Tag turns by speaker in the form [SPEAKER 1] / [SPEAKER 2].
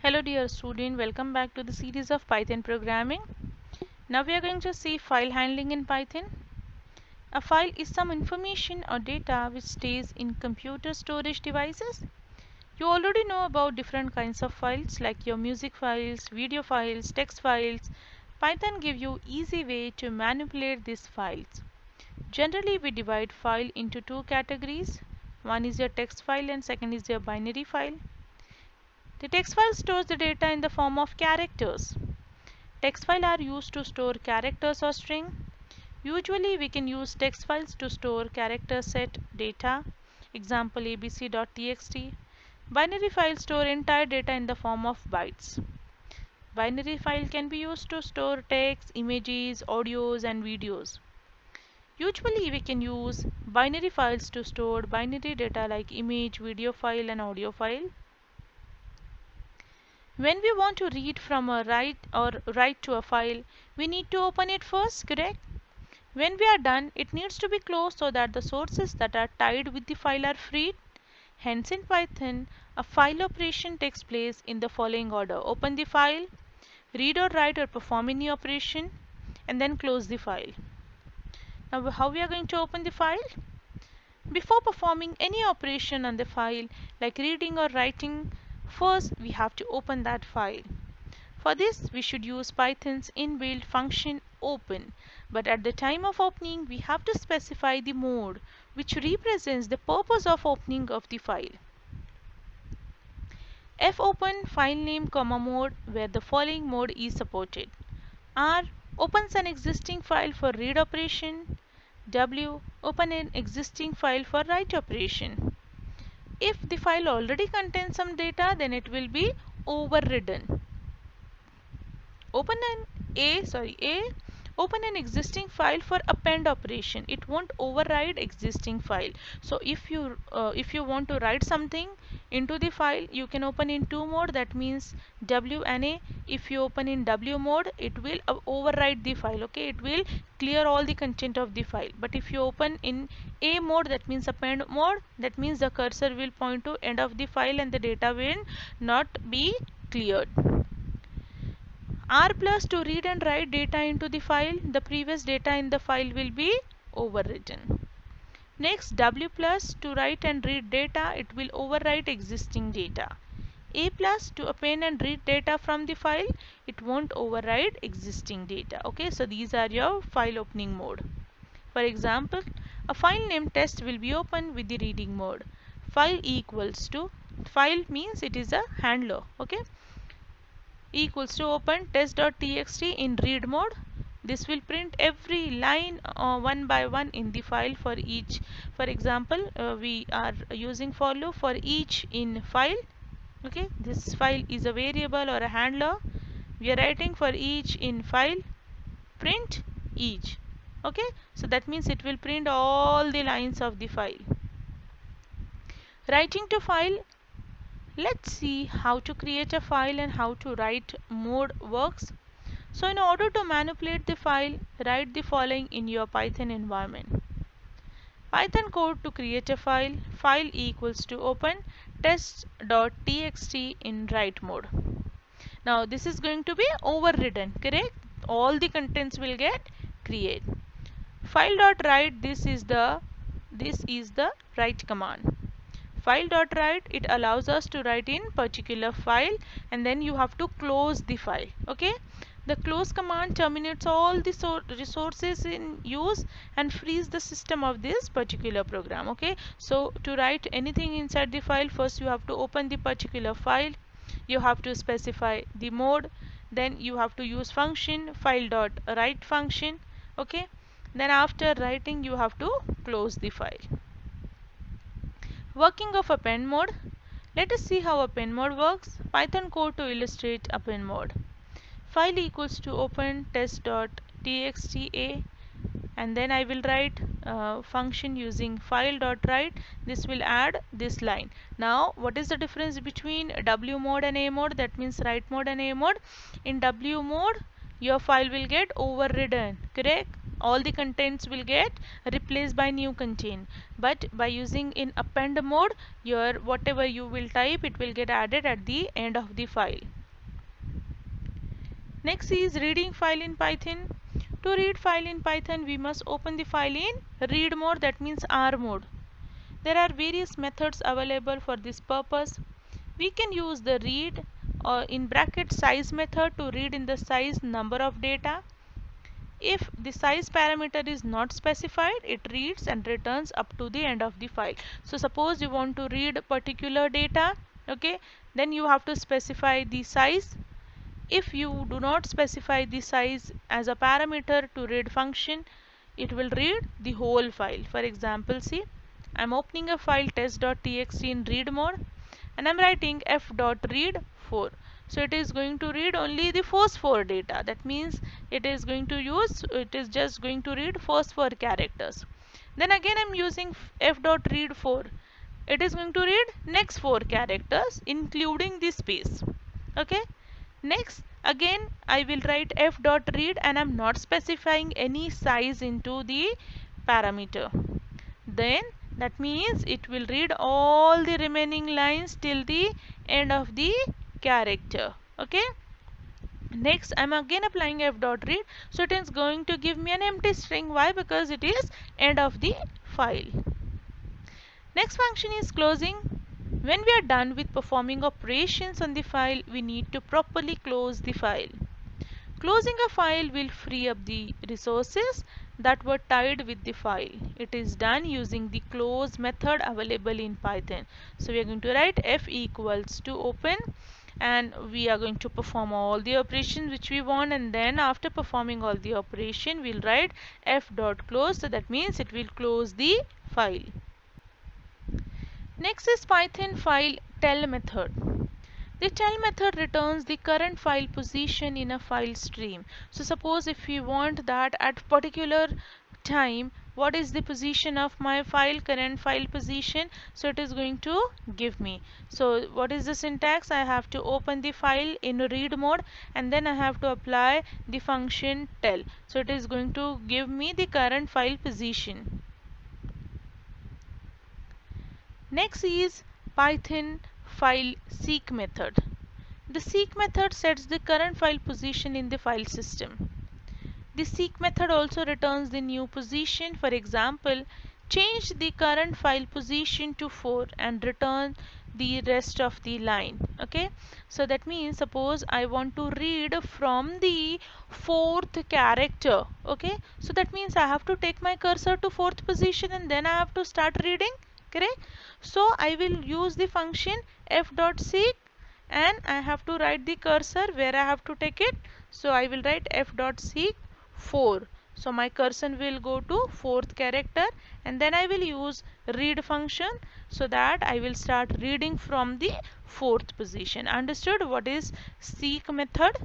[SPEAKER 1] Hello dear student, welcome back to the series of Python programming. Now we are going to see file handling in Python. A file is some information or data which stays in computer storage devices. You already know about different kinds of files like your music files, video files, text files. Python gives you easy way to manipulate these files. Generally we divide file into two categories. One is your text file and second is your binary file. The text file stores the data in the form of characters. Text files are used to store characters or string. Usually we can use text files to store character set data, example abc.txt. Binary files store entire data in the form of bytes. Binary file can be used to store text, images, audios and videos. Usually we can use binary files to store binary data like image, video file and audio file. When we want to read from a write to a file, we need to open it first, correct? When we are done, it needs to be closed so that the sources that are tied with the file are freed. Hence in Python, a file operation takes place in the following order. Open the file, read or write or perform any operation, and then close the file. Now how we are going to open the file? Before performing any operation on the file like reading or writing, first we have to open that file. For this we should use Python's inbuilt function open, but at the time of opening we have to specify the mode which represents the purpose of opening of the file. Fopen file name comma mode where the following mode is supported. R opens an existing file for read operation. W open an existing file for write operation. If the file already contains some data, then it will be overridden. Open an existing file for append operation. It won't override existing file. So if you want to write something into the file, you can open in two mode. That means W and A. If you open in W mode, it will override the file. Okay, it will clear all the content of the file. But if you open in A mode, that means append mode, that means the cursor will point to end of the file and the data will not be cleared. R plus to read and write data into the file, the previous data in the file will be overwritten. Next, W plus to write and read data, it will overwrite existing data. A plus to append and read data from the file, it won't override existing data. Okay, so these are your file opening mode. For example, a file named test will be opened with the reading mode. File equals to, file means it is a handler. Okay, equals to open test.txt in read mode. This will print every line one by one in the file for each. For example, we are using for loop for each in file. Okay, this file is a variable or a handler. We are writing for each in file, print each. Okay, so that means it will print all the lines of the file. Writing to file. Let's see how to create a file and how to write mode works. So in order to manipulate the file, write the following in your Python environment. Python code to create a file. File equals to open test.txt in write mode. Now this is going to be overridden, correct? All the contents will get created. File.write, this is the write command. File.write, it allows us to write in particular file and then you have to close the file. Okay, the close command terminates all the resources in use and frees the system of this particular program. Okay, so to write anything inside the file, first you have to open the particular file, you have to specify the mode, then you have to use function file.write function. Okay, then after writing you have to close the file. Working of append mode. Let us see how append mode works. Python code to illustrate append mode. File equals to open test.txt and then I will write function using file.write. This will add this line. Now what is the difference between W mode and A mode? That means write mode and A mode. In W mode your file will get overridden, correct? All the contents will get replaced by new content, but by using in append mode, your whatever you will type, it will get added at the end of the file. Next is reading file in Python. To read file in Python, we must open the file in read mode, that means R mode. There are various methods available for this purpose. We can use the read or in bracket size method to read in the size number of data. If the size parameter is not specified, it reads and returns up to the end of the file. So suppose you want to read particular data, okay, then you have to specify the size. If you do not specify the size as a parameter to read function, it will read the whole file. For example, see, I'm opening a file test.txt in read mode and I'm writing f.read 4. So it is going to read only the first 4 data. That means it is just going to read first 4 characters. Then again I'm using f.read 4. It is going to read next 4 characters including the space. Okay. Next, again I will write f.read and I'm not specifying any size into the parameter. Then that means it will read all the remaining lines till the end of the character. Okay. Next, I'm again applying f.read. So it is going to give me an empty string. Why? Because it is end of the file. Next function is closing. When we are done with performing operations on the file, we need to properly close the file. Closing a file will free up the resources that were tied with the file. It is done using the close method available in Python. So we are going to write f equals to open and we are going to perform all the operations which we want, and then after performing all the operation we'll write f.close. So that means it will close the file. Next is Python file tell method. The tell method returns the current file position in a file stream. So suppose if we want that at particular time what is the position of my file, current file position, so it is going to give me. So what is the syntax? I have to open the file in read mode and then I have to apply the function tell. So it is going to give me the current file position. Next is Python file seek method. The seek method sets the current file position in the file system. The seek method also returns the new position. For example, change the current file position to 4 and return the rest of the line. Okay, so that means suppose I want to read from the 4th character. Okay, so that means I have to take my cursor to 4th position and then I have to start reading. Correct? So I will use the function f.seek and I have to write the cursor where I have to take it. So I will write f.seek 4. So my cursor will go to 4th character and then I will use read function so that I will start reading from the 4th position. Understood what is seek method?